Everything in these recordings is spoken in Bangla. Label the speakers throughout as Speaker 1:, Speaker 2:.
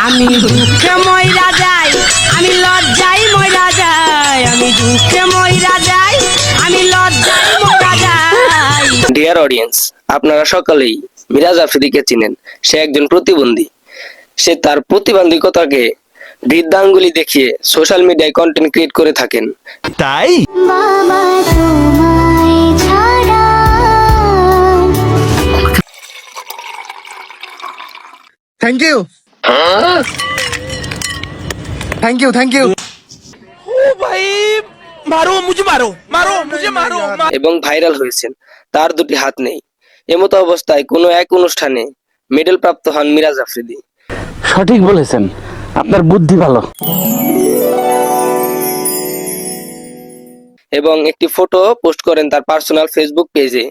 Speaker 1: আমি দুঃখে মইরা যাই, আমি লজ্জায় মইরা যাই, আমি দুঃখে মইরা যাই, আমি লজ্জায় মইরা যাই।
Speaker 2: ডিয়ার অডিয়েন্স, আপনারা সকলেই মিরাজ আফ্রিদিকে চিনেন। সে একজন প্রতিবন্ধী। সে তার প্রতিবন্ধকতাকে বৃদ্ধাঙ্গুলি দেখিয়ে সোশ্যাল মিডিয়ায় কন্টেন্ট ক্রিয়েট করে থাকেন।
Speaker 3: তাই
Speaker 4: thank you thank you thank you
Speaker 2: এবং ভাইরাল হয়েছেন। তার দুটি হাত নেই। এমতো অবস্থায় কোনো এক অনুষ্ঠানে মেডেল প্রাপ্ত হন মিরাজ আফ্রিদি।
Speaker 5: সঠিক বলেছেন, আপনার বুদ্ধি ভালো।
Speaker 2: এবং একটি ফটো পোস্ট করেন তার পার্সোনাল ফেসবুক পেজে।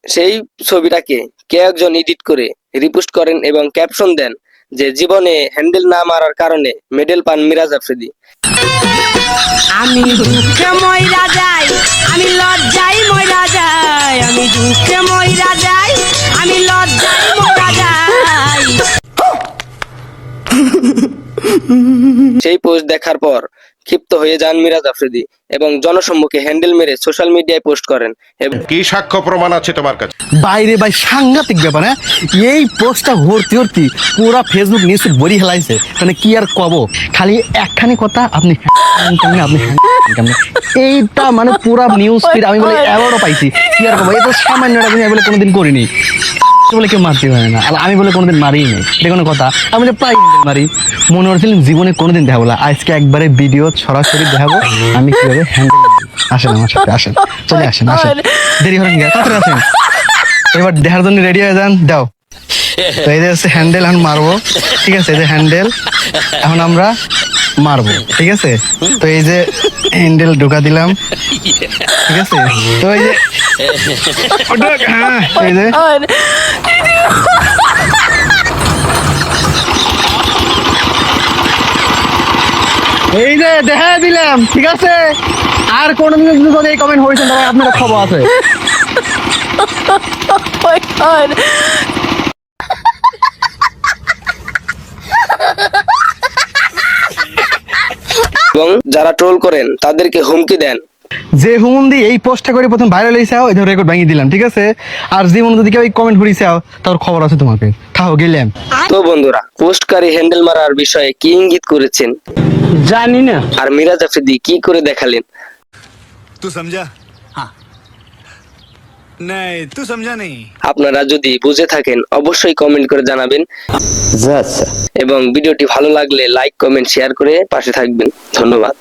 Speaker 2: সেই ছবিটাকে কে একজন এডিট করে রিপোস্ট করেন এবং ক্যাপশন দেন যে জীবনে হ্যান্ডেল না মারার কারণে মেডেল পান মিরাজ আফ্রিদি।
Speaker 1: আমি দুঃখে মইরা যাই, আমি লজ্জায় মইরা যাই, আমি দুঃখে মইরা যাই, আমি লজ্জায় মইরা যাই।
Speaker 2: সেই পোস্ট দেখার পর ক্ষিপ্ত হয়ে যান মিরাজ আফ্রিদি এবং জনসম্মুখে হ্যান্ডেল মেরে সোশ্যাল মিডিয়ায় পোস্ট করেন।
Speaker 3: কি সাক্ষ্য প্রমাণ আছে তোমার কাছে?
Speaker 4: বাইরে ভাই সাংঘাতিক ব্যাপার। হ্যাঁ, এই পোস্টটা ভর্তি ভর্তি পুরা ফেসবুক নিউজ ভরি হেলাইছে। মানে কি আর কব, খালি একখানি কথা, আপনি আপনি এইটা মানে পুরা নিউজ ফিড আমি বলে অ্যাওয়ার্ডও পাইছি। কি আর কব, এই তো সামান্য আমি বলে কোনোদিন করিনি বলে কেউ মারতে পারে না, আর আমি বলে কোনোদিন মারিই নেই, এটা কোনো কথা। আমি বলে প্রায় মারি, মনে করছিলাম জীবনে কোনোদিন দেখাবো না, আজকে একবারে ভিডিও সরাসরি দেখাবো আমি কিভাবে হ্যান্ডেল। আসেন আমার সাথে, আসেন, চলে আসেন, আসেন, দেরি হলেন গিয়ে তাড়াতাড়ি আসেন। এবার দেখার জন্য রেডি হয়ে যান, দাও। তো এই যে হচ্ছে হ্যান্ডেল, এখন মারবো, ঠিক আছে? এই যে হ্যান্ডেল এখন আমরা মারবো, ঠিক আছে? তো এই যে হ্যান্ডেল ঢোকা দিলাম, ঠিক আছে? তো এই যে হ্যাঁ, এই যে এই যে দেখা দিলাম, ঠিক আছে? আর কোনদিন যদি এই কমেন্ট হয়েছে তবে আপনার খবর আছে।
Speaker 2: এবং যারা ট্রোল করেন তাদেরকে হুমকি দেন।
Speaker 4: যে হুমন্দি এই পোস্টটা করে প্রথম ভাইরাল হয়েছে, এই ধর রেকর্ড ভাঙিয়ে দিলাম, ঠিক আছে? আর যে মনে যদি কেউ কমেন্ট করেছে তার খবর আছে তোমাকে, থাও গেলাম।
Speaker 2: তো বন্ধুরা, পোস্টকারী হ্যান্ডেল মারার বিষয়ে কি ইঙ্গিত করেছেন
Speaker 5: জানি না।
Speaker 2: আর মিরাজ আফ্রিদি কি করে দেখালেন?
Speaker 6: तू समझा? हाँ नहीं तू समझा नहीं।
Speaker 2: আপনারা যদি বুঝে থাকেন অবশ্যই কমেন্ট করে জানাবেন
Speaker 5: আচ্ছা।
Speaker 2: এবং ভিডিওটি ভালো লাগলে লাইক, কমেন্ট, শেয়ার করে পাশে থাকবেন। ধন্যবাদ।